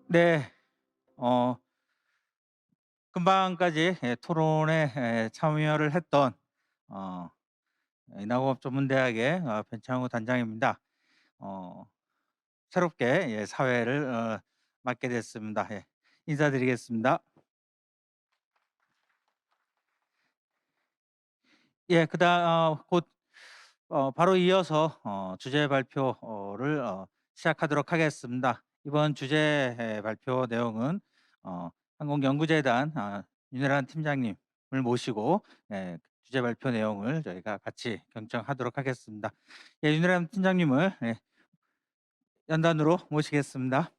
네. 어 금방까지 토론에 참여를 했던 어 인하공업전문대학의 변창우 단장입니다. 어 새롭게 사회를 맡게 됐습니다. 인사드리겠습니다. 그다음 곧 바로 이어서 주제 발표를 시작하도록 하겠습니다. 이번 주제 발표 내용은 어 한국연구재단 윤혜란 팀장님을 모시고 주제 발표 내용을 저희가 같이 경청하도록 하겠습니다. 윤혜란 팀장님을 연단으로 모시겠습니다.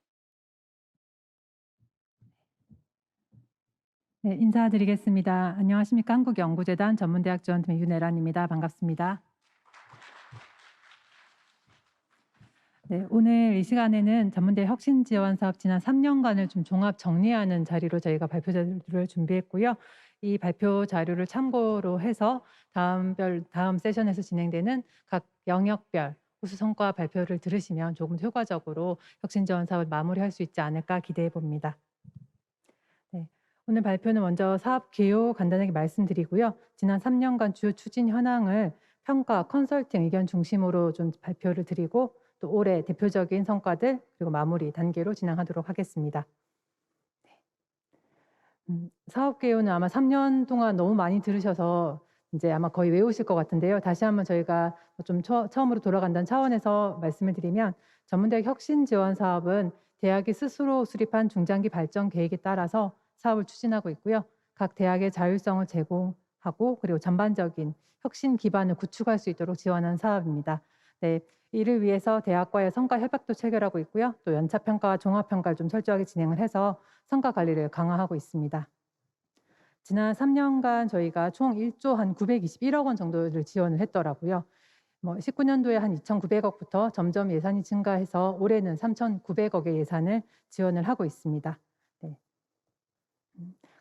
네, 인사드리겠습니다. 안녕하십니까? 한국연구재단 전문대학 지원팀의 윤혜란입니다. 반갑습니다. 네, 오늘 이 시간에는 전문대 혁신 지원 사업 지난 3년간을 좀 종합 정리하는 자리로 저희가 발표 자료를 준비했고요. 이 발표 자료를 참고로 해서 다음 세션에서 진행되는 각 영역별 우수 성과 발표를 들으시면 조금 효과적으로 혁신 지원 사업을 마무리할 수 있지 않을까 기대해 봅니다. 네. 오늘 발표는 먼저 사업 개요 간단하게 말씀드리고요. 지난 3년간 주요 추진 현황을 평가, 컨설팅 의견 중심으로 좀 발표를 드리고 또 올해 대표적인 성과들 그리고 마무리 단계로 진행하도록 하겠습니다. 사업 개요는 아마 3년 동안 너무 많이 들으셔서 이제 아마 거의 외우실 것 같은데요. 다시 한번 저희가 좀 처음으로 돌아간다는 차원에서 말씀을 드리면 전문대학 혁신 지원 사업은 대학이 스스로 수립한 중장기 발전 계획에 따라서 사업을 추진하고 있고요. 각 대학의 자율성을 제공하고 그리고 전반적인 혁신 기반을 구축할 수 있도록 지원하는 사업입니다. 네, 이를 위해서 대학과의 성과 협약도 체결하고 있고요. 또 연차 평가와 종합 평가를 좀 철저하게 진행을 해서 성과 관리를 강화하고 있습니다. 지난 3년간 저희가 총 1조 한 921억 원 정도를 지원을 했더라고요. 19년도에 한 2,900억부터 점점 예산이 증가해서 올해는 3,900억의 예산을 지원을 하고 있습니다. 네.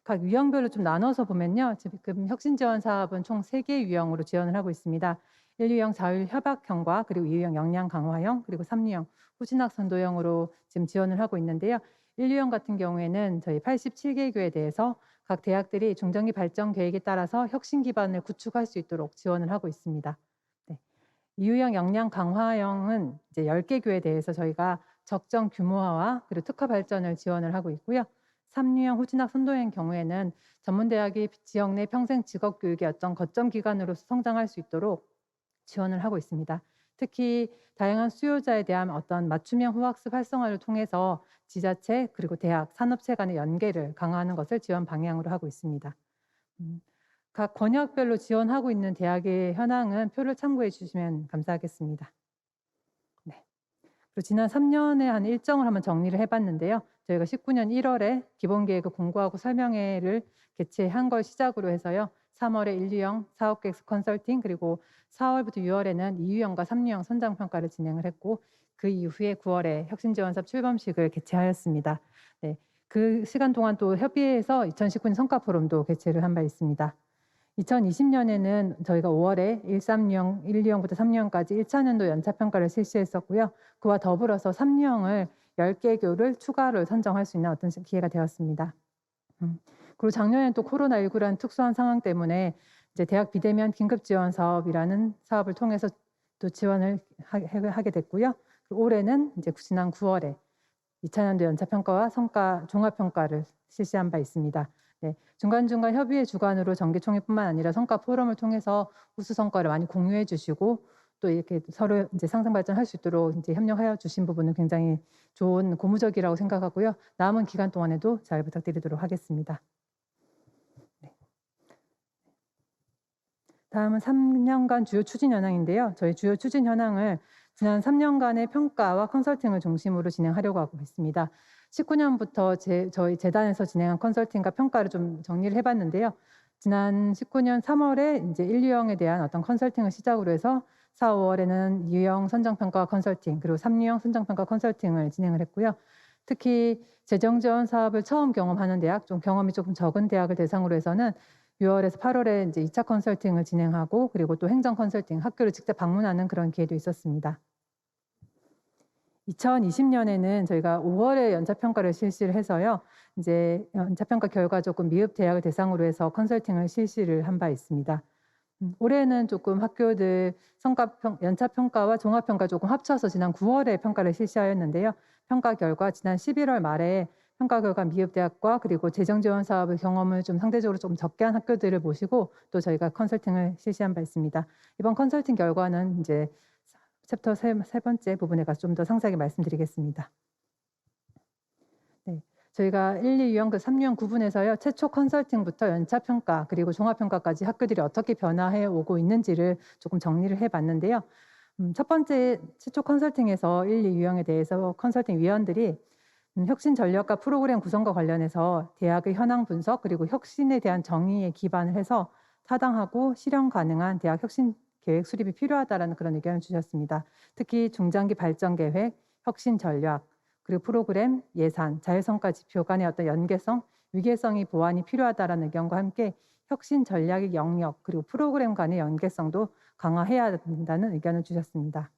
각 유형별로 좀 나눠서 보면요. 지금 혁신 지원 사업은 총 3개 유형으로 지원을 하고 있습니다. 1유형 자율 협약형과 그리고 2유형 역량 강화형 그리고 3유형 후진학 선도형으로 지금 지원을 하고 있는데요. 1유형 같은 경우에는 저희 87개 교에 대해서 각 대학들이 중장기 발전 계획에 따라서 혁신 기반을 구축할 수 있도록 지원을 하고 있습니다. 네. 2유형 역량 강화형은 이제 10개 교에 대해서 저희가 적정 규모화와 그리고 특화 발전을 지원을 하고 있고요. 3유형 후진학 선도형 경우에는 전문대학이 지역 내 평생 직업 교육의 어떤 거점 기관으로서 성장할 수 있도록 지원을 하고 있습니다. 특히 다양한 수요자에 대한 어떤 맞춤형 후학습 활성화를 통해서 지자체 그리고 대학, 산업체 간의 연계를 강화하는 것을 지원 방향으로 하고 있습니다. 음, 각 권역별로 지원하고 있는 대학의 현황은 표를 참고해 주시면 감사하겠습니다. 네. 그리고 지난 3년의 한 일정을 한번 정리를 해봤는데요. 저희가 19년 1월에 기본계획을 공고하고 설명회를 개최한 걸 시작으로 해서요. 3월에 1유형 사업계획 컨설팅 그리고 4월부터 6월에는 2유형과 3유형 선정평가를 진행을 했고 그 이후에 9월에 혁신지원사업 출범식을 개최하였습니다. 네, 그 시간 동안 또 협의회에서 2019년 성과포럼도 개최를 한 바 있습니다. 2020년에는 저희가 5월에 1, 2형부터 3유형까지 1차 년도 연차평가를 실시했었고요. 그와 더불어서 3유형을 10개 교를 추가로 선정할 수 있는 어떤 기회가 되었습니다. 그리고 작년에 또 코로나19라는 특수한 상황 때문에 이제 대학 비대면 긴급 지원 사업이라는 사업을 통해서 또 지원을 하게 됐고요. 그리고 올해는 이제 지난 9월에 2차 년도 연차평가와 성과 종합평가를 실시한 바 있습니다. 네, 중간중간 협의회 주관으로 정기총회뿐만 아니라 성과 포럼을 통해서 우수 성과를 많이 공유해 주시고 또 이렇게 서로 이제 상승 발전할 수 있도록 이제 협력하여 주신 부분은 굉장히 좋은 고무적이라고 생각하고요. 남은 기간 동안에도 잘 부탁드리도록 하겠습니다. 네. 다음은 3년간 주요 추진 현황인데요. 저희 주요 추진 현황을 지난 3년간의 평가와 컨설팅을 중심으로 진행하려고 하고 있습니다. 19년부터 저희 재단에서 진행한 컨설팅과 평가를 좀 정리를 해봤는데요. 지난 19년 3월에 이제 1유형에 대한 어떤 컨설팅을 시작으로 해서 4, 5월에는 2유형 선정평가 컨설팅 그리고 3유형 선정평가 컨설팅을 진행을 했고요. 특히 재정 지원 사업을 처음 경험하는 대학, 좀 경험이 조금 적은 대학을 대상으로 해서는 6월에서 8월에 이제 2차 컨설팅을 진행하고 그리고 또 행정 컨설팅, 학교를 직접 방문하는 그런 기회도 있었습니다. 2020년에는 저희가 5월에 연차평가를 실시를 해서요. 이제 연차평가 결과 조금 미흡 대학을 대상으로 해서 컨설팅을 실시를 한 바 있습니다. 올해는 조금 학교들 연차평가와 종합평가 조금 합쳐서 지난 9월에 평가를 실시하였는데요. 평가 결과 지난 11월 말에 평가 결과 미흡 대학과 그리고 재정 지원 사업의 경험을 좀 상대적으로 좀 적게 한 학교들을 모시고 또 저희가 컨설팅을 실시한 바 있습니다. 이번 컨설팅 결과는 이제 챕터 세 번째 부분에 가서 좀 더 상세하게 말씀드리겠습니다. 네. 저희가 1, 2, 유형 그 3유형 구분해서요. 최초 컨설팅부터 연차평가 그리고 종합평가까지 학교들이 어떻게 변화해 오고 있는지를 조금 정리를 해 봤는데요. 첫 번째 최초 컨설팅에서 1, 2 유형에 대해서 컨설팅 위원들이 혁신 전략과 프로그램 구성과 관련해서 대학의 현황 분석 그리고 혁신에 대한 정의에 기반을 해서 타당하고 실현 가능한 대학 혁신 계획 수립이 필요하다라는 그런 의견을 주셨습니다. 특히 중장기 발전 계획, 혁신 전략, 그리고 프로그램, 예산, 자율성과 지표 간의 어떤 연계성, 위계성이 보완이 필요하다라는 의견과 함께 혁신 전략의 영역 그리고 프로그램 간의 연계성도 강화해야 된다는 의견을 주셨습니다.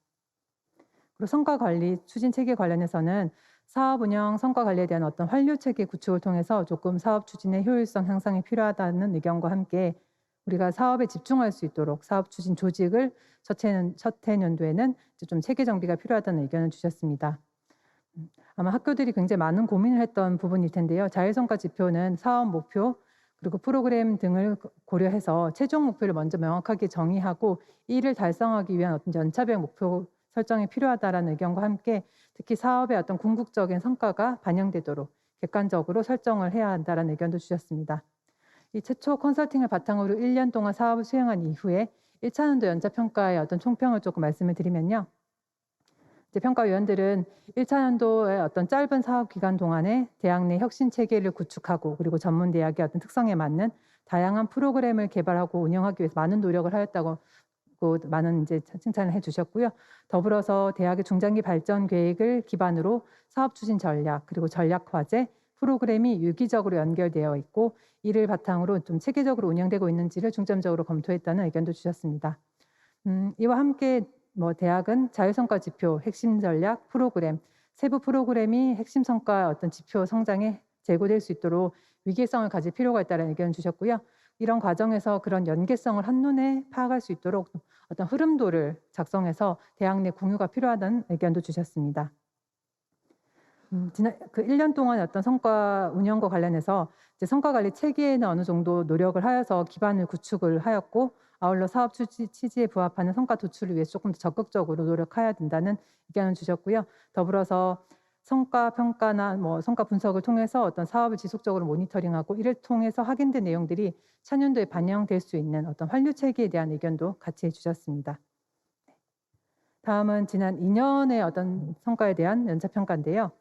그리고 성과 관리 추진 체계 관련해서는 사업 운영 성과 관리에 대한 어떤 환류 체계 구축을 통해서 조금 사업 추진의 효율성 향상이 필요하다는 의견과 함께 우리가 사업에 집중할 수 있도록 사업 추진 조직을 첫 해년도에는 좀 체계 정비가 필요하다는 의견을 주셨습니다. 아마 학교들이 굉장히 많은 고민을 했던 부분일 텐데요. 자율성과 지표는 사업 목표 그리고 프로그램 등을 고려해서 최종 목표를 먼저 명확하게 정의하고 이를 달성하기 위한 어떤 연차별 목표 설정이 필요하다라는 의견과 함께 특히 사업의 어떤 궁극적인 성과가 반영되도록 객관적으로 설정을 해야 한다라는 의견도 주셨습니다. 이 최초 컨설팅을 바탕으로 1년 동안 사업을 수행한 이후에 1차 년도 연차평가의 어떤 총평을 조금 말씀을 드리면요. 이제 평가위원들은 1차 년도의 어떤 짧은 사업 기간 동안에 대학 내 혁신 체계를 구축하고 그리고 전문 대학의 어떤 특성에 맞는 다양한 프로그램을 개발하고 운영하기 위해서 많은 노력을 하였다고 많은 이제 칭찬을 해주셨고요. 더불어서 대학의 중장기 발전 계획을 기반으로 사업 추진 전략 그리고 전략 과제 프로그램이 유기적으로 연결되어 있고 이를 바탕으로 좀 체계적으로 운영되고 있는지를 중점적으로 검토했다는 의견도 주셨습니다. 이와 함께 대학은 자율성과 지표, 핵심 전략, 프로그램, 세부 프로그램이 핵심 성과 어떤 지표 성장에 제고될 수 있도록 위계성을 가질 필요가 있다는 의견을 주셨고요. 이런 과정에서 그런 연계성을 한눈에 파악할 수 있도록 어떤 흐름도를 작성해서 대학 내 공유가 필요하다는 의견도 주셨습니다. 지난 1년 동안 어떤 성과 운영과 관련해서 이제 성과 관리 체계에는 어느 정도 노력을 하여서 기반을 구축을 하였고 아울러 사업 취지에 부합하는 성과 도출을 위해서 조금 더 적극적으로 노력해야 된다는 의견을 주셨고요. 더불어서 성과 평가나 성과 분석을 통해서 어떤 사업을 지속적으로 모니터링하고 이를 통해서 확인된 내용들이 차년도에 반영될 수 있는 어떤 환류 체계에 대한 의견도 같이 해주셨습니다. 다음은 지난 2년의 어떤 성과에 대한 연차평가인데요.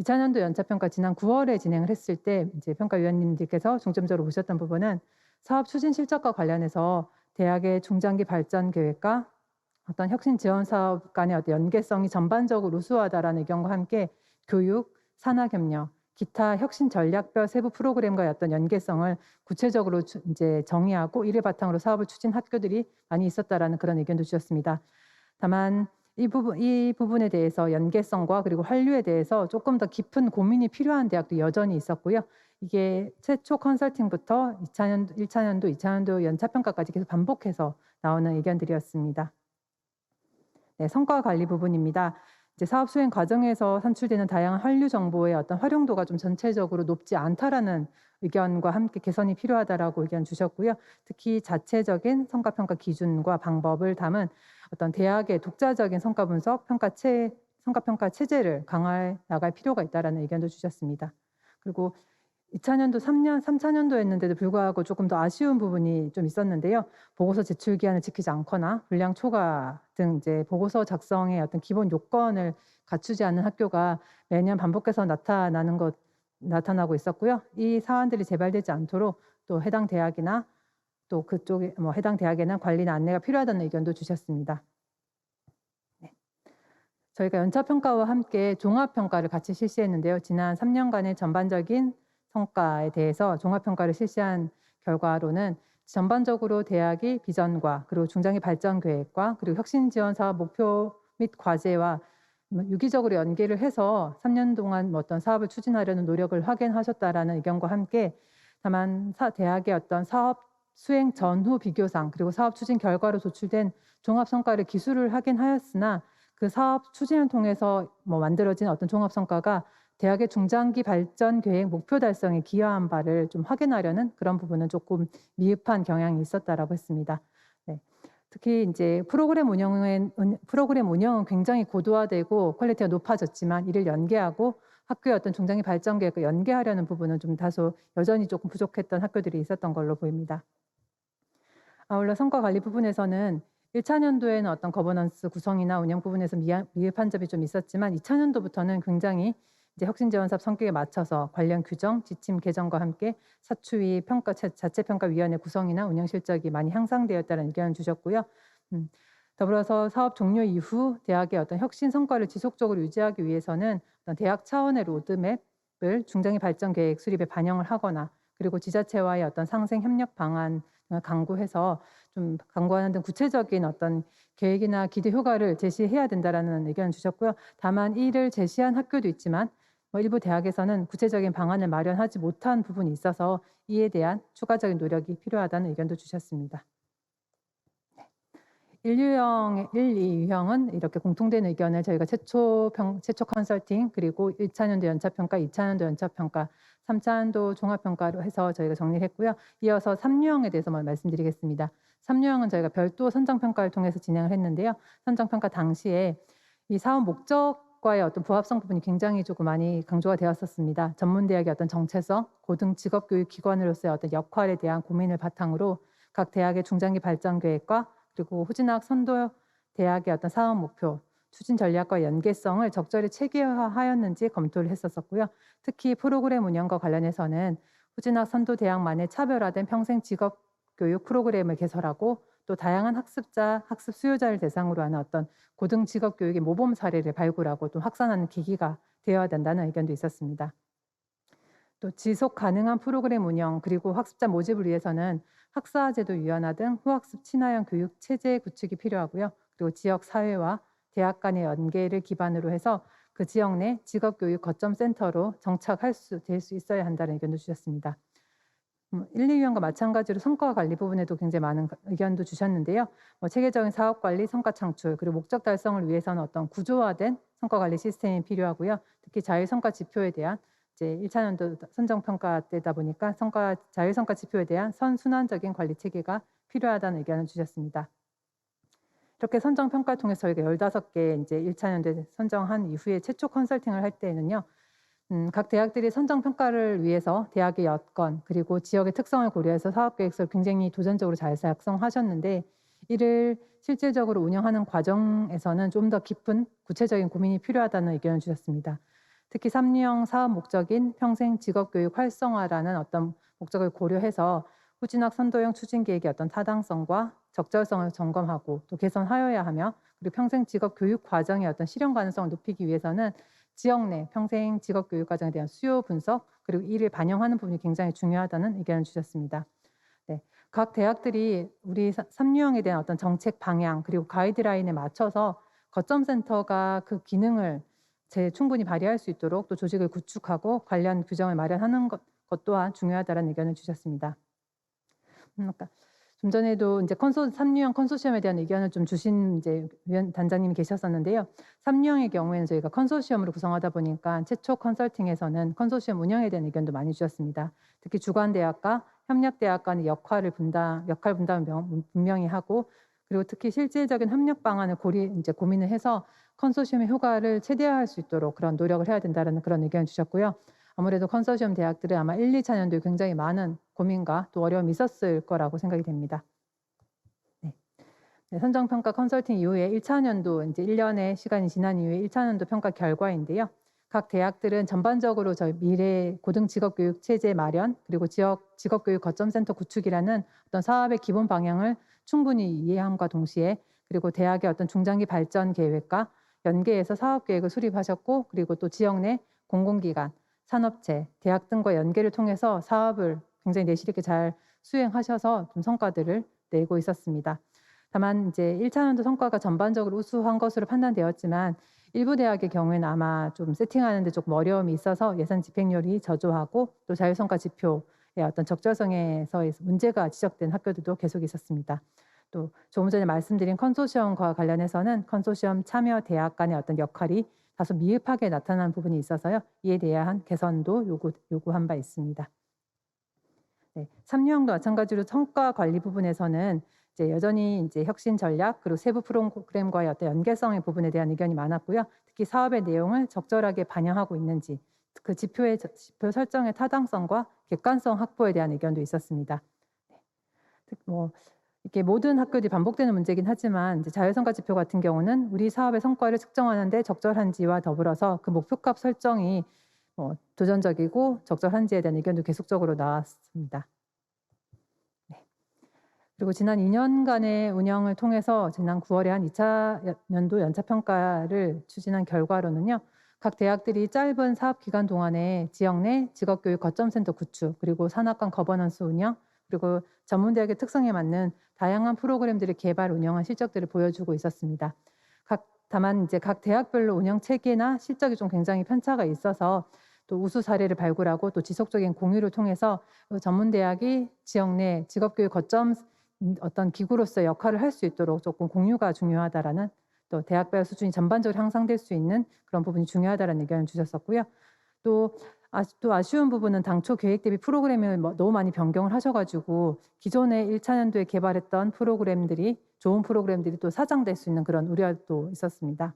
2차년도 연차평가 지난 9월에 진행을 했을 때 이제 평가위원님들께서 중점적으로 보셨던 부분은 사업 추진 실적과 관련해서 대학의 중장기 발전 계획과 어떤 혁신 지원 사업 간의 어떤 연계성이 전반적으로 우수하다라는 의견과 함께 교육, 산학협력, 기타 혁신 전략별 세부 프로그램과의 어떤 연계성을 구체적으로 이제 정의하고 이를 바탕으로 사업을 추진 학교들이 많이 있었다라는 그런 의견도 주셨습니다. 다만 이 부분에 대해서 연계성과 그리고 환류에 대해서 조금 더 깊은 고민이 필요한 대학도 여전히 있었고요. 이게 최초 컨설팅부터 1차년도, 2차년도 연차평가까지 계속 반복해서 나오는 의견들이었습니다. 네, 성과 관리 부분입니다. 이제 사업 수행 과정에서 산출되는 다양한 환류 정보의 어떤 활용도가 좀 전체적으로 높지 않다라는 의견과 함께 개선이 필요하다라고 의견 주셨고요. 특히 자체적인 성과평가 기준과 방법을 담은 어떤 대학의 독자적인 성과 분석, 성과평가 체제를 강화해 나갈 필요가 있다라는 의견도 주셨습니다. 그리고 2차년도 3차년도였는데도 불구하고 조금 더 아쉬운 부분이 좀 있었는데요. 보고서 제출 기한을 지키지 않거나 분량 초과 등 이제 보고서 작성의 어떤 기본 요건을 갖추지 않는 학교가 매년 반복해서 나타나고 있었고요. 이 사안들이 재발되지 않도록 또 해당 대학이나 또 그쪽에 해당 대학에는 관리나 안내가 필요하다는 의견도 주셨습니다. 네. 저희가 연차평가와 함께 종합평가를 같이 실시했는데요. 지난 3년간의 전반적인 성과에 대해서 종합평가를 실시한 결과로는 전반적으로 대학이 비전과 그리고 중장기 발전 계획과 그리고 혁신 지원 사업 목표 및 과제와 유기적으로 연계를 해서 3년 동안 뭐 어떤 사업을 추진하려는 노력을 확인하셨다라는 의견과 함께, 다만 대학의 어떤 사업 수행 전후 비교상 그리고 사업 추진 결과로 도출된 종합 성과를 기술을 하긴 하였으나, 그 사업 추진을 통해서 뭐 만들어진 어떤 종합 성과가 대학의 중장기 발전 계획 목표 달성에 기여한 바를 좀 확인하려는 그런 부분은 조금 미흡한 경향이 있었다라고 했습니다. 네. 특히 인제 프로그램 운영은 굉장히 고도화되고 퀄리티가 높아졌지만, 이를 연계하고 학교의 어떤 중장기 발전 계획과 연계하려는 부분은 좀 다소 여전히 조금 부족했던 학교들이 있었던 걸로 보입니다. 아울러 성과 관리 부분에서는 1차 년도에는 어떤 거버넌스 구성이나 운영 부분에서 미흡한 점이 좀 있었지만, 2차 년도부터는 굉장히 이제 혁신 지원 사업 성격에 맞춰서 관련 규정, 지침 개정과 함께 사추위 평가 자체 평가 위원회 구성이나 운영 실적이 많이 향상되었다는 의견을 주셨고요. 음. 더불어서 사업 종료 이후 대학의 어떤 혁신 성과를 지속적으로 유지하기 위해서는 어떤 대학 차원의 로드맵을 중장기 발전 계획 수립에 반영을 하거나, 그리고 지자체와의 어떤 상생 협력 방안 등을 강구해서 좀 강구하는 등 구체적인 어떤 계획이나 기대 효과를 제시해야 된다라는 의견을 주셨고요. 다만 이를 제시한 학교도 있지만 뭐 일부 대학에서는 구체적인 방안을 마련하지 못한 부분이 있어서 이에 대한 추가적인 노력이 필요하다는 의견도 주셨습니다. 1 2 유형은 이렇게 공통된 의견을 저희가 최초 컨설팅, 그리고 1 차 년도 연차 평가, 2 차 년도 연차 평가, 3 차 년도 종합 평가로 해서 저희가 정리를 했고요. 이어서 3 유형에 대해서 말씀드리겠습니다. 3 유형은 저희가 별도 선정 평가를 통해서 진행을 했는데요. 선정 평가 당시에 이 사업 목적과의 어떤 부합성 부분이 굉장히 조금 많이 강조가 되었었습니다. 전문 대학의 어떤 정체성, 고등 직업 교육 기관으로서의 어떤 역할에 대한 고민을 바탕으로 각 대학의 중장기 발전 계획과, 그리고 후진학 선도 대학의 어떤 사업 목표, 추진 전략과 연계성을 적절히 체계화하였는지 검토를 했었고요. 특히 프로그램 운영과 관련해서는 후진학 선도 대학만의 차별화된 평생 직업 교육 프로그램을 개설하고, 또 다양한 학습 수요자를 대상으로 하는 어떤 고등 직업 교육의 모범 사례를 발굴하고 또 확산하는 계기가 되어야 된다는 의견도 있었습니다. 또 지속 가능한 프로그램 운영, 그리고 학습자 모집을 위해서는 학사제도 유연화 등 후학습 친화형 교육 체제 구축이 필요하고요. 그리고 지역 사회와 대학 간의 연계를 기반으로 해서 그 지역 내 직업교육 거점 센터로 될 수 있어야 한다는 의견도 주셨습니다. 1, 2 유형과 마찬가지로 성과 관리 부분에도 굉장히 많은 의견도 주셨는데요. 체계적인 사업 관리, 성과 창출, 그리고 목적 달성을 위해서는 어떤 구조화된 성과 관리 시스템이 필요하고요. 특히 자율 성과 지표에 대한, 이제 1 차 년도 선정 평가 때다 보니까 자율 성과 지표에 대한 선순환적인 관리 체계가 필요하다는 의견을 주셨습니다. 이렇게 선정 평가를 통해서 저희가 15개 이제 1 차 년도에 선정한 이후에 최초 컨설팅을 할 때에는요. 각 대학들이 선정 평가를 위해서 대학의 여건, 그리고 지역의 특성을 고려해서 사업 계획서를 굉장히 도전적으로 잘 작성하셨는데, 이를 실질적으로 운영하는 과정에서는 좀 더 깊은 구체적인 고민이 필요하다는 의견을 주셨습니다. 특히 3 유형 사업 목적인 평생 직업교육 활성화라는 어떤 목적을 고려해서 후진학 선도형 추진 계획의 어떤 타당성과 적절성을 점검하고 또 개선하여야 하며, 그리고 평생 직업교육 과정의 어떤 실현 가능성을 높이기 위해서는 지역 내 평생 직업교육 과정에 대한 수요 분석, 그리고 이를 반영하는 부분이 굉장히 중요하다는 의견을 주셨습니다. 네. 각 대학들이 우리 3 유형에 대한 어떤 정책 방향, 그리고 가이드라인에 맞춰서 거점 센터가 그 기능을 충분히 발휘할 수 있도록 또 조직을 구축하고 관련 규정을 마련하는 것 또한 중요하다는 의견을 주셨습니다. 아까 좀 전에도 이제 3 유형 컨소시엄에 대한 의견을 좀 주신 이제 단장님이 계셨었는데요. 3 유형의 경우에는 저희가 컨소시엄으로 구성하다 보니까 최초 컨설팅에서는 컨소시엄 운영에 대한 의견도 많이 주셨습니다. 특히 주관 대학과 협력 대학 간의 역할 분담을 분명히 하고, 그리고 특히 실질적인 협력 방안을 고민을 해서 컨소시엄의 효과를 최대화할 수 있도록 그런 노력을 해야 된다는 그런 의견을 주셨고요. 아무래도 컨소시엄 대학들은 아마 1, 2 차 년도에 굉장히 많은 고민과 또 어려움이 있었을 거라고 생각이 됩니다. 네. 네, 선정 평가 컨설팅 이후에 1 차 년도 이제 1 년의 시간이 지난 이후에 1 차 년도 평가 결과인데요. 각 대학들은 전반적으로 저희 미래 고등 직업교육 체제 마련, 그리고 지역 직업교육 거점 센터 구축이라는 어떤 사업의 기본 방향을 충분히 이해함과 동시에, 그리고 대학의 어떤 중장기 발전 계획과 연계해서 사업 계획을 수립하셨고, 그리고 또 지역 내 공공기관, 산업체, 대학 등과 연계를 통해서 사업을 굉장히 내실 있게 잘 수행하셔서 좀 성과들을 내고 있었습니다. 다만 이제 1 차 년도 성과가 전반적으로 우수한 것으로 판단되었지만, 일부 대학의 경우에는 아마 좀 세팅하는 데 조금 어려움이 있어서 예산 집행률이 저조하고 또 자율성과 지표의 어떤 적절성에서의 문제가 지적된 학교들도 계속 있었습니다. 또 조금 전에 말씀드린 컨소시엄과 관련해서는 컨소시엄 참여 대학 간의 어떤 역할이 다소 미흡하게 나타난 부분이 있어서요. 이에 대한 개선도 요구한 바 있습니다. 네. 삼류형도 마찬가지로 성과 관리 부분에서는 이제 여전히 이제 혁신 전략 그리고 세부 프로그램과의 어떤 연계성의 부분에 대한 의견이 많았고요. 특히 사업의 내용을 적절하게 반영하고 있는지, 그 지표 설정의 타당성과 객관성 확보에 대한 의견도 있었습니다. 네. 뭐 이렇게 모든 학교들이 반복되는 문제긴 하지만 이제 자율성과 지표 같은 경우는 우리 사업의 성과를 측정하는 데 적절한지와 더불어서 그 목표값 설정이 도전적이고 적절한지에 대한 의견도 계속적으로 나왔습니다. 네. 그리고 지난 2년간의 운영을 통해서 지난 9월에 한 2차 연도 연차평가를 추진한 결과로는요. 각 대학들이 짧은 사업 기간 동안에 지역 내 직업교육 거점센터 구축, 그리고 산학관 거버넌스 운영, 그리고 전문대학의 특성에 맞는 다양한 프로그램들을 개발, 운영한 실적들을 보여주고 있었습니다. 다만 이제 각 대학별로 운영 체계나 실적이 좀 굉장히 편차가 있어서 또 우수 사례를 발굴하고 또 지속적인 공유를 통해서 전문대학이 지역 내 직업교육 거점 어떤 기구로서의 역할을 할 수 있도록 조금 공유가 중요하다라는, 또 대학별 수준이 전반적으로 향상될 수 있는 그런 부분이 중요하다라는 의견을 주셨었고요. 또 아쉬운 부분은 당초 계획 대비 프로그램을 너무 많이 변경을 하셔가지고 기존에 1차 연도에 개발했던 프로그램들이, 좋은 프로그램들이 또 사장될 수 있는 그런 우려도 있었습니다.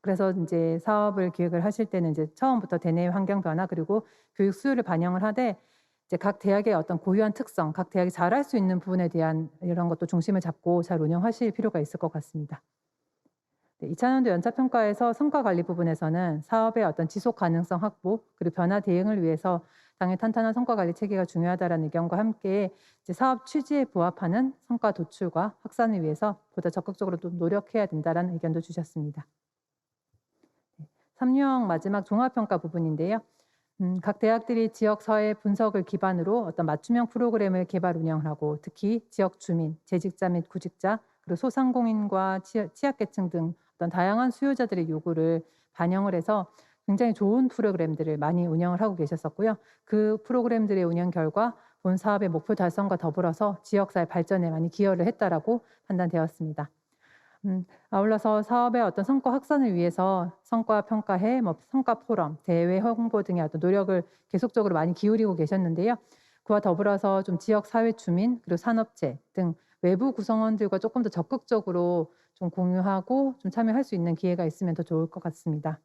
그래서 이제 사업을 기획을 하실 때는 이제 처음부터 대내 환경 변화 그리고 교육 수요를 반영을 하되 이제 각 대학의 어떤 고유한 특성, 각 대학이 잘할 수 있는 부분에 대한 이런 것도 중심을 잡고 잘 운영하실 필요가 있을 것 같습니다. 네, 2차 연도 연차평가에서 성과 관리 부분에서는 사업의 어떤 지속 가능성 확보 그리고 변화 대응을 위해서 당연히 탄탄한 성과 관리 체계가 중요하다는 의견과 함께 이제 사업 취지에 부합하는 성과 도출과 확산을 위해서 보다 적극적으로 또 노력해야 된다는 의견도 주셨습니다. 3령 마지막 종합평가 부분인데요. 각 대학들이 지역 사회 분석을 기반으로 어떤 맞춤형 프로그램을 개발 운영하고 특히 지역 주민, 재직자 및 구직자, 그리고 소상공인과 취약계층 등 어떤 다양한 수요자들의 요구를 반영을 해서 굉장히 좋은 프로그램들을 많이 운영을 하고 계셨었고요. 그 프로그램들의 운영 결과 본 사업의 목표 달성과 더불어서 지역사회 발전에 많이 기여를 했다라고 판단되었습니다. 아울러서 사업의 어떤 성과 확산을 위해서 성과 평가회, 성과 포럼, 대외 홍보 등의 어떤 노력을 계속적으로 많이 기울이고 계셨는데요. 그와 더불어서 좀 지역 사회 주민 그리고 산업체 등 외부 구성원들과 조금 더 적극적으로 좀 공유하고 좀 참여할 수 있는 기회가 있으면 더 좋을 것 같습니다.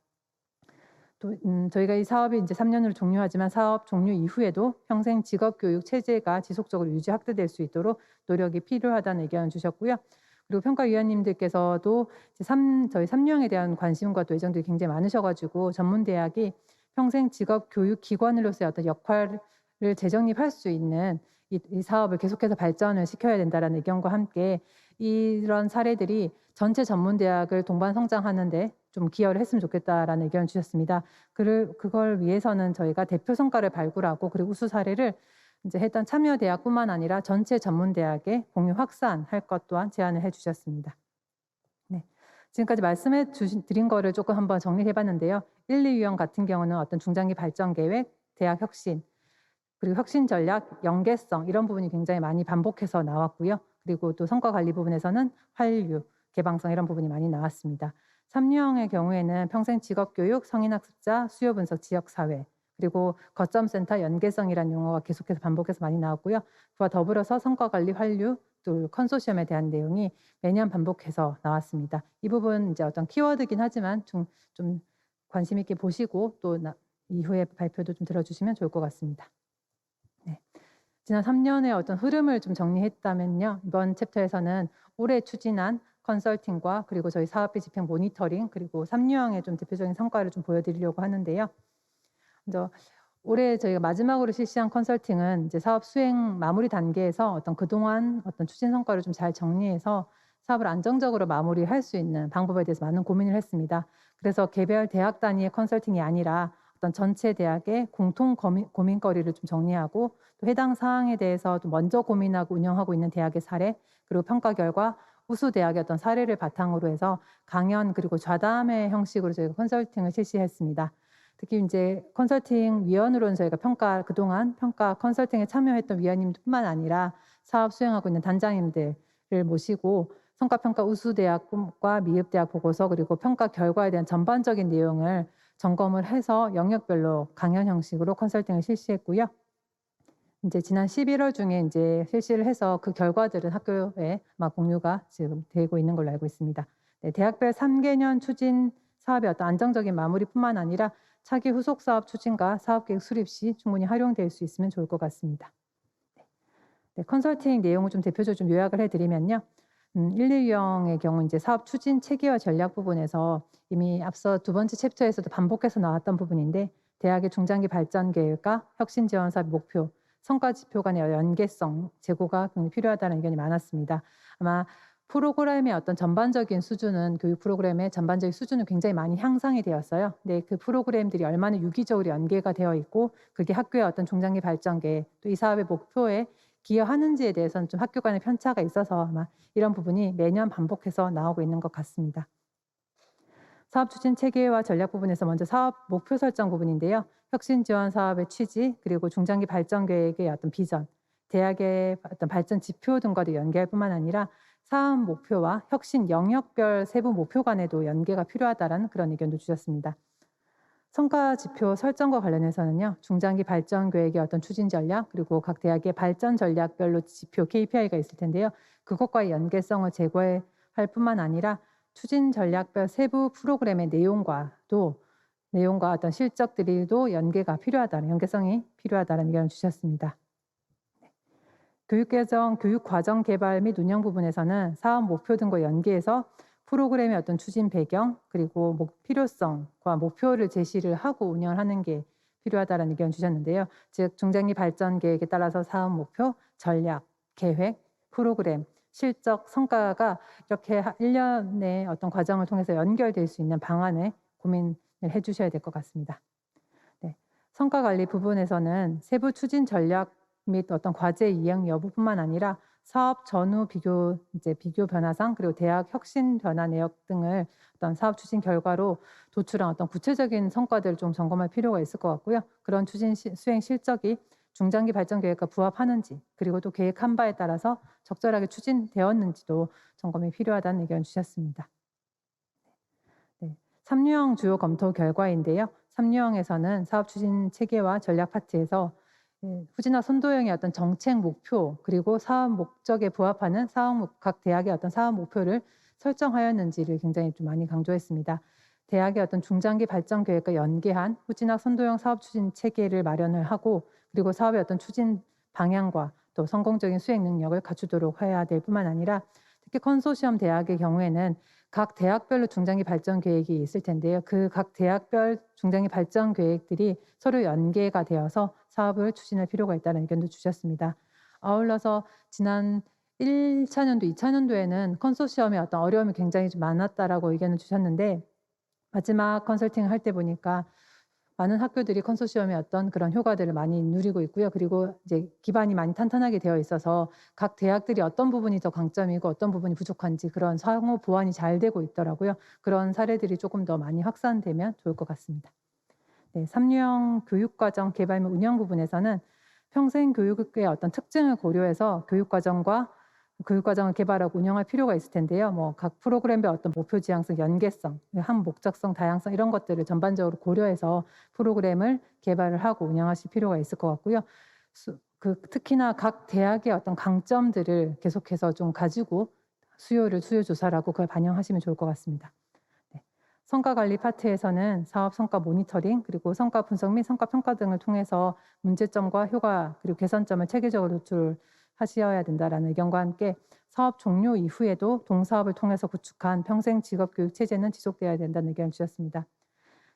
또 저희가 이 사업이 이제 3년으로 종료하지만 사업 종료 이후에도 평생 직업 교육 체제가 지속적으로 유지 확대될 수 있도록 노력이 필요하다는 의견을 주셨고요. 그리고 평가위원님들께서도 저희 3령에 대한 관심과 또 애정들이 굉장히 많으셔가지고 전문대학이 평생 직업 교육 기관으로서의 어떤 역할을 재정립할 수 있는 이 사업을 계속해서 발전을 시켜야 된다는 의견과 함께 이런 사례들이 전체 전문대학을 동반 성장하는데 좀 기여를 했으면 좋겠다라는 의견을 주셨습니다. 그걸 위해서는 저희가 대표 성과를 발굴하고 그리고 우수 사례를 이제 했던 참여 대학뿐만 아니라 전체 전문대학에 공유 확산할 것 또한 제안을 해주셨습니다. 네, 지금까지 드린 거를 조금 한번 정리해봤는데요. 1, 2유형 같은 경우는 어떤 중장기 발전 계획, 대학 혁신, 그리고 혁신 전략, 연계성 이런 부분이 굉장히 많이 반복해서 나왔고요. 그리고 또 성과 관리 부분에서는 활류, 개방성 이런 부분이 많이 나왔습니다. 3유형의 경우에는 평생 직업교육, 성인학습자, 수요 분석, 지역사회, 그리고 거점센터 연계성이라는 용어가 계속해서 반복해서 많이 나왔고요. 그와 더불어서 성과관리 환류, 또 컨소시엄에 대한 내용이 매년 반복해서 나왔습니다. 이 부분 이제 어떤 키워드긴 하지만 좀 관심 있게 보시고 또 이후에 발표도 좀 들어주시면 좋을 것 같습니다. 네. 지난 3년의 어떤 흐름을 좀 정리했다면요. 이번 챕터에서는 올해 추진한 컨설팅과 그리고 저희 사업비 집행 모니터링 그리고 3유형의 좀 대표적인 성과를 좀 보여드리려고 하는데요. 먼저 올해 저희가 마지막으로 실시한 컨설팅은 이제 사업 수행 마무리 단계에서 어떤 그동안 어떤 추진 성과를 좀 잘 정리해서 사업을 안정적으로 마무리할 수 있는 방법에 대해서 많은 고민을 했습니다. 그래서 개별 대학 단위의 컨설팅이 아니라 어떤 전체 대학의 공통 고민거리를 좀 정리하고 또 해당 사항에 대해서 또 먼저 고민하고 운영하고 있는 대학의 사례 그리고 평가 결과 우수 대학의 어떤 사례를 바탕으로 해서 강연 그리고 좌담회 형식으로 저희가 컨설팅을 실시했습니다. 특히 인제 컨설팅 위원으로는 저희가 그동안 평가 컨설팅에 참여했던 위원님뿐만 아니라 사업 수행하고 있는 단장님들을 모시고 성과평가 우수 대학과 미흡 대학 보고서 그리고 평가 결과에 대한 전반적인 내용을 점검을 해서 영역별로 강연 형식으로 컨설팅을 실시했고요. 인제 지난 11월 중에 인제 실시를 해서 그 결과들은 학교에 아마 공유가 지금 되고 있는 걸로 알고 있습니다. 네, 대학별 3개년 추진 사업의 어떤 안정적인 마무리뿐만 아니라 차기 후속 사업 추진과 사업 계획 수립 시 충분히 활용될 수 있으면 좋을 것 같습니다. 네, 컨설팅 내용을 좀 대표적으로 좀 요약을 해 드리면요. 1, 2 유형의 경우 인제 사업 추진 체계와 전략 부분에서 이미 앞서 두 번째 챕터에서도 반복해서 나왔던 부분인데 대학의 중장기 발전 계획과 혁신 지원 사업 목표, 성과 지표 간의 연계성 제고가 굉장히 필요하다는 의견이 많았습니다. 아마 프로그램의 어떤 전반적인 수준은 교육 프로그램의 전반적인 수준은 굉장히 많이 향상이 되었어요. 근데 그 프로그램들이 얼마나 유기적으로 연계가 되어 있고 그게 학교의 어떤 중장기 발전 계획 또 이 사업의 목표에 기여하는지에 대해서는 좀 학교 간의 편차가 있어서 아마 이런 부분이 매년 반복해서 나오고 있는 것 같습니다. 사업 추진 체계와 전략 부분에서 먼저 사업 목표 설정 부분인데요. 혁신 지원 사업의 취지 그리고 중장기 발전 계획의 어떤 비전, 대학의 어떤 발전 지표 등과도 연계할 뿐만 아니라 사업 목표와 혁신 영역별 세부 목표 간에도 연계가 필요하다라는 그런 의견도 주셨습니다. 성과 지표 설정과 관련해서는요. 중장기 발전 계획의 어떤 추진 전략 그리고 각 대학의 발전 전략별로 지표 KPI가 있을 텐데요. 그것과의 연계성을 제고할 뿐만 아니라 추진 전략별 세부 프로그램의 내용과 어떤 실적들이도 연계성이 필요하다는 의견을 주셨습니다. 교육 과정 개발 및 운영 부분에서는 사업 목표 등과 연계해서 프로그램의 어떤 추진 배경 그리고 필요성과 목표를 제시를 하고 운영을 하는 게 필요하다는 의견을 주셨는데요. 즉 중장기 발전 계획에 따라서 사업 목표, 전략, 계획, 프로그램, 실적, 성과가 이렇게 1년의 어떤 과정을 통해서 연결될 수 있는 방안을 고민을 해 주셔야 될 것 같습니다. 네. 성과 관리 부분에서는 세부 추진 전략 및 어떤 과제 이행 여부뿐만 아니라 사업 전후 비교 변화상 그리고 대학 혁신 변화 내역 등을 어떤 사업 추진 결과로 도출한 어떤 구체적인 성과들을 좀 점검할 필요가 있을 것 같고요. 그런 추진 수행 실적이 중장기 발전 계획과 부합하는지 그리고 또 계획한 바에 따라서 적절하게 추진되었는지도 점검이 필요하다는 의견을 주셨습니다. 네. 3유형 주요 검토 결과인데요. 3유형에서는 사업 추진 체계와 전략 파트에서 후진학 선도형의 어떤 정책 목표 그리고 사업 목적에 부합하는 각 대학의 어떤 사업 목표를 설정하였는지를 굉장히 좀 많이 강조했습니다. 대학의 어떤 중장기 발전 계획과 연계한 후진학 선도형 사업 추진 체계를 마련을 하고 그리고 사업의 어떤 추진 방향과 또 성공적인 수행 능력을 갖추도록 해야 될 뿐만 아니라 특히 컨소시엄 대학의 경우에는 각 대학별로 중장기 발전 계획이 있을 텐데요. 그 각 대학별 중장기 발전 계획들이 서로 연계가 되어서 사업을 추진할 필요가 있다는 의견도 주셨습니다. 아울러서 지난 1차 년도, 2차 년도에는 컨소시엄의 어떤 어려움이 굉장히 좀 많았다라고 의견을 주셨는데 마지막 컨설팅을 할 때 보니까 많은 학교들이 컨소시엄의 어떤 그런 효과들을 많이 누리고 있고요. 그리고 이제 기반이 많이 탄탄하게 되어 있어서 각 대학들이 어떤 부분이 더 강점이고 어떤 부분이 부족한지 그런 상호 보완이 잘 되고 있더라고요. 그런 사례들이 조금 더 많이 확산되면 좋을 것 같습니다. 네, 3유형 교육과정 개발 및 운영 부분에서는 평생 교육의 어떤 특징을 고려해서 교육과정을 개발하고 운영할 필요가 있을 텐데요. 각 프로그램별 어떤 목표 지향성, 연계성, 항목적성, 다양성 이런 것들을 전반적으로 고려해서 프로그램을 개발을 하고 운영하실 필요가 있을 것 같고요. 특히나 각 대학의 어떤 강점들을 계속해서 좀 가지고 수요 조사라고 그걸 반영하시면 좋을 것 같습니다. 네. 성과 관리 파트에서는 사업 성과 모니터링 그리고 성과 분석 및 성과 평가 등을 통해서 문제점과 효과 그리고 개선점을 체계적으로 노출하셔야 된다라는 의견과 함께 사업 종료 이후에도 동사업을 통해서 구축한 평생 직업교육 체제는 지속돼야 된다는 의견을 주셨습니다.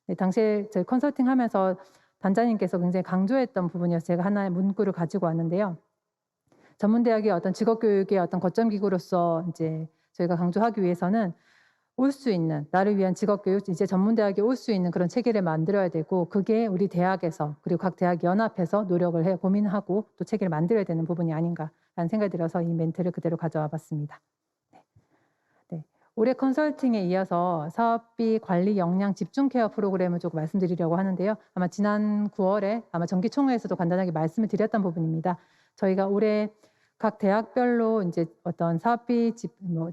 네, 당시에 저희 컨설팅하면서 단장님께서 굉장히 강조했던 부분이어서 제가 하나의 문구를 가지고 왔는데요. 전문대학의 어떤 직업교육의 어떤 거점 기구로서 이제 저희가 강조하기 위해서는 올 수 있는 나를 위한 직업교육 이제 전문대학에 올 수 있는 그런 체계를 만들어야 되고 그게 우리 대학에서 그리고 각 대학 연합해서 노력을 해 고민하고 또 체계를 만들어야 되는 부분이 아닌가라는 생각이 들어서 이 멘트를 그대로 가져와 봤습니다. 네. 올해 컨설팅에 이어서 사업비 관리 역량 집중 케어 프로그램을 조금 말씀드리려고 하는데요. 아마 지난 9월에 아마 정기총회에서도 간단하게 말씀을 드렸던 부분입니다. 저희가 올해 각 대학별로 이제 어떤 사업비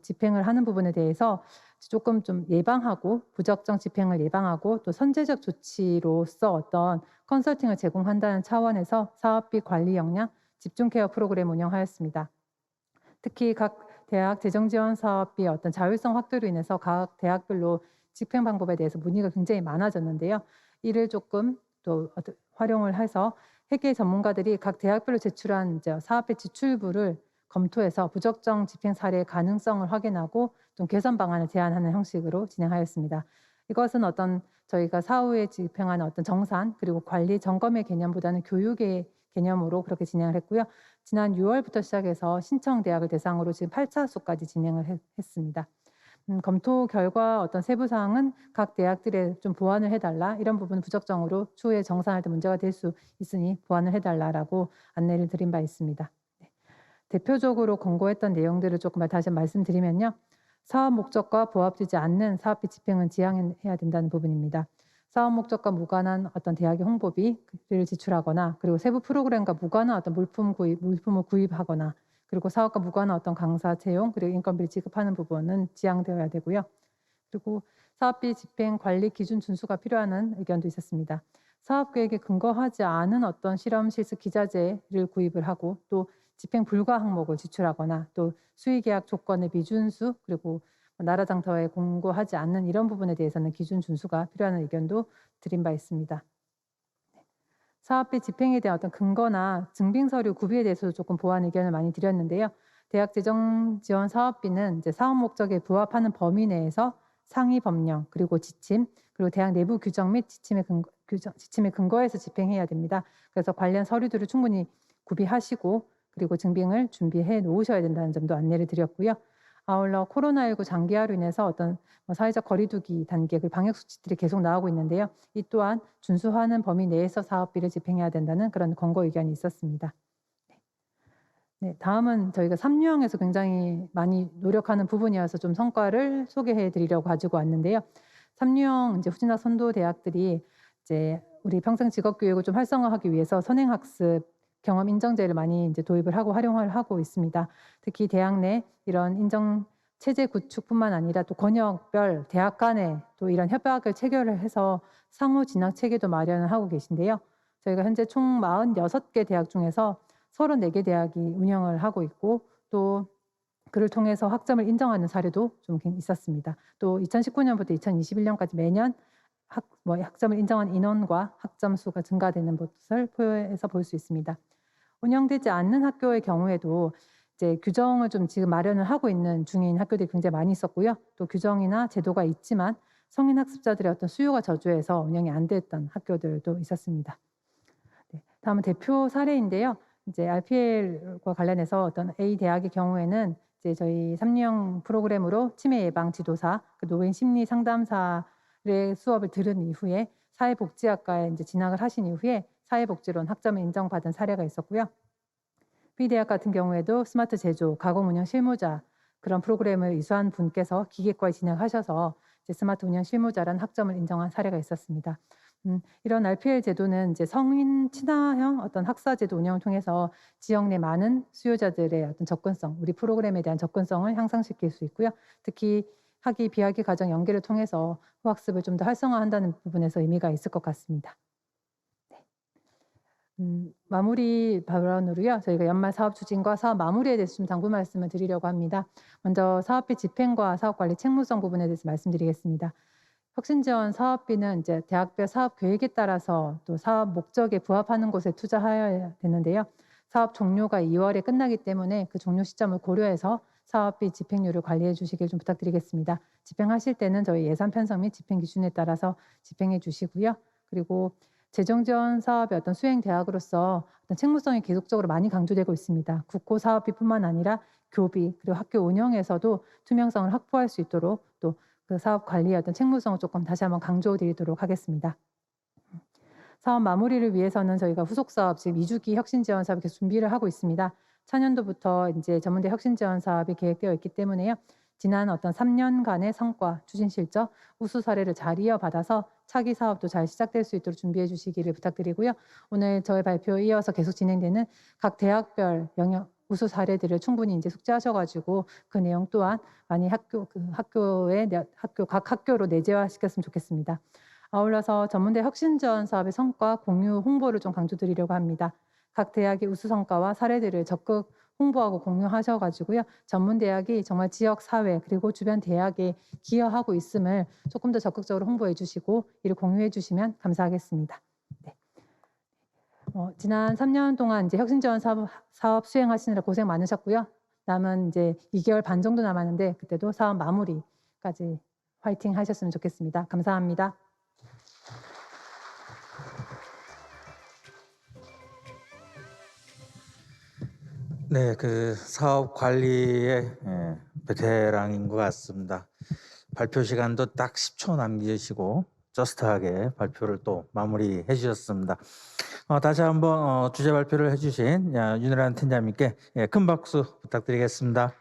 집행을 하는 부분에 대해서 조금 좀 예방하고 부적정 집행을 예방하고 또 선제적 조치로서 어떤 컨설팅을 제공한다는 차원에서 사업비 관리 역량 집중 케어 프로그램 운영하였습니다. 특히 각 대학 재정 지원 사업비의 어떤 자율성 확대로 인해서 각 대학별로 집행 방법에 대해서 문의가 굉장히 많아졌는데요. 이를 조금 또 활용을 해서 회계 전문가들이 각 대학별로 제출한 이제 사업비 지출부를 검토해서 부적정 집행 사례의 가능성을 확인하고 좀 개선 방안을 제안하는 형식으로 진행하였습니다. 이것은 어떤 저희가 사후에 집행하는 어떤 정산 그리고 관리 점검의 개념보다는 교육의 개념으로 그렇게 진행을 했고요. 지난 6월부터 시작해서 신청 대학을 대상으로 지금 8차수까지 진행을 했습니다. 검토 결과 어떤 세부 사항은 각 대학들에 좀 보완을 해달라, 이런 부분은 부적정으로 추후에 정산할 때 문제가 될 수 있으니 보완을 해달라라고 안내를 드린 바 있습니다. 네. 대표적으로 권고했던 내용들을 조금 다시 말씀드리면요. 사업 목적과 부합되지 않는 사업비 집행은 지양해야 된다는 부분입니다. 사업 목적과 무관한 어떤 대학의 홍보비를 지출하거나 그리고 세부 프로그램과 무관한 어떤 물품을 구입하거나 그리고 사업과 무관한 어떤 강사 채용 그리고 인건비를 지급하는 부분은 지양되어야 되고요. 그리고 사업비 집행 관리 기준 준수가 필요하는 의견도 있었습니다. 사업 계획에 근거하지 않은 어떤 실험 실습 기자재를 구입을 하고 또 집행 불가 항목을 지출하거나 또 수의 계약 조건의 미준수 그리고 나라장터에 공고하지 않는 이런 부분에 대해서는 기준 준수가 필요한 의견도 드린 바 있습니다. 사업비 집행에 대한 어떤 근거나 증빙 서류 구비에 대해서도 조금 보완 의견을 많이 드렸는데요. 대학 재정 지원 사업비는 이제 사업 목적에 부합하는 범위 내에서 상위 법령 그리고 지침 그리고 대학 내부 규정 및 지침에 근거해서 집행해야 됩니다. 그래서 관련 서류들을 충분히 구비하시고 그리고 증빙을 준비해 놓으셔야 된다는 점도 안내를 드렸고요. 아울러 코로나19 장기화로 인해서 어떤 사회적 거리두기 단계 그리고 방역 수칙들이 계속 나오고 있는데요. 이 또한 준수하는 범위 내에서 사업비를 집행해야 된다는 그런 권고 의견이 있었습니다. 네, 다음은 저희가 삼유형에서 굉장히 많이 노력하는 부분이어서 좀 성과를 소개해 드리려고 가지고 왔는데요. 삼유형 이제 후진학 선도 대학들이 이제 우리 평생 직업 교육을 좀 활성화하기 위해서 선행학습 경험 인정제를 많이 이제 도입을 하고 활용을 하고 있습니다. 특히 대학 내 이런 인정 체제 구축뿐만 아니라 또 권역별 대학 간에 또 이런 협약을 체결을 해서 상호 진학 체계도 마련을 하고 계신데요. 저희가 현재 총 46개 대학 중에서 34개 대학이 운영을 하고 있고 또 그를 통해서 학점을 인정하는 사례도 좀 있었습니다. 또 2019년부터 2021년까지 매년 학점을 인정한 인원과 학점 수가 증가되는 것을 표에서 볼 수 있습니다. 운영되지 않는 학교의 경우에도 이제 규정을 좀 지금 마련을 하고 있는 중인 학교들이 굉장히 많이 있었고요. 또 규정이나 제도가 있지만 성인 학습자들의 어떤 수요가 저조해서 운영이 안 됐던 학교들도 있었습니다. 네, 다음은 대표 사례인데요. 이제 RPL과 관련해서 어떤 A 대학의 경우에는 이제 저희 삼유형 프로그램으로 치매 예방 지도사, 노인 심리 상담사의 수업을 들은 이후에 사회복지학과에 이제 진학을 하신 이후에 사회복지론 학점을 인정받은 사례가 있었고요. B대학 같은 경우에도 스마트 제조, 가공 운영 실무자 그런 프로그램을 이수한 분께서 기계과에 진학하셔서 이제 스마트 운영 실무자라는 학점을 인정한 사례가 있었습니다. 이런 RPL 제도는 이제 성인 친화형 어떤 학사 제도 운영을 통해서 지역 내 많은 수요자들의 어떤 접근성, 우리 프로그램에 대한 접근성을 향상시킬 수 있고요. 특히 학위, 비학위 과정 연계를 통해서 후학습을 좀 더 활성화한다는 부분에서 의미가 있을 것 같습니다. 마무리 발언으로요. 저희가 연말 사업 추진과 사업 마무리에 대해서 좀 당부 말씀을 드리려고 합니다. 먼저 사업비 집행과 사업관리 책무성 부분에 대해서 말씀드리겠습니다. 혁신지원 사업비는 이제 대학별 사업 계획에 따라서 또 사업 목적에 부합하는 곳에 투자하여야 되는데요. 사업 종료가 2월에 끝나기 때문에 그 종료 시점을 고려해서 사업비 집행률을 관리해 주시길 좀 부탁드리겠습니다. 집행하실 때는 저희 예산 편성 및 집행 기준에 따라서 집행해 주시고요. 그리고 재정지원 사업의 어떤 수행 대학으로서 어떤 책무성이 계속적으로 많이 강조되고 있습니다. 국고 사업비뿐만 아니라 교비 그리고 학교 운영에서도 투명성을 확보할 수 있도록 또 그 사업 관리의 어떤 책무성을 조금 다시 한번 강조드리도록 하겠습니다. 사업 마무리를 위해서는 저희가 후속 사업, 즉 2주기 혁신 지원 사업 계속 준비를 하고 있습니다. 차년도부터 이제 전문대 혁신 지원 사업이 계획되어 있기 때문에요. 지난 어떤 3년간의 성과, 추진 실적, 우수 사례를 잘 이어받아서 차기 사업도 잘 시작될 수 있도록 준비해 주시기를 부탁드리고요. 오늘 저의 발표에 이어서 계속 진행되는 각 대학별 영역 우수 사례들을 충분히 이제 숙지하셔가지고 그 내용 또한 많이 각 학교로 내재화시켰으면 좋겠습니다. 아울러서 전문대 혁신지원 사업의 성과 공유 홍보를 좀 강조드리려고 합니다. 각 대학의 우수 성과와 사례들을 적극 홍보하고 공유하셔가지고요. 전문대학이 정말 지역 사회 그리고 주변 대학에 기여하고 있음을 조금 더 적극적으로 홍보해 주시고 이를 공유해 주시면 감사하겠습니다. 네. 지난 3년 동안 이제 혁신지원 사업 수행하시느라 고생 많으셨고요. 남은 이제 2개월 반 정도 남았는데 그때도 사업 마무리까지 화이팅 하셨으면 좋겠습니다. 감사합니다. 네, 그 사업 관리의 베테랑인 것 같습니다. 발표 시간도 딱 10초 남기시고 저스트하게 발표를 또 마무리해 주셨습니다. 다시 한번 주제 발표를 해주신 윤혜란 팀장님께 큰 박수 부탁드리겠습니다.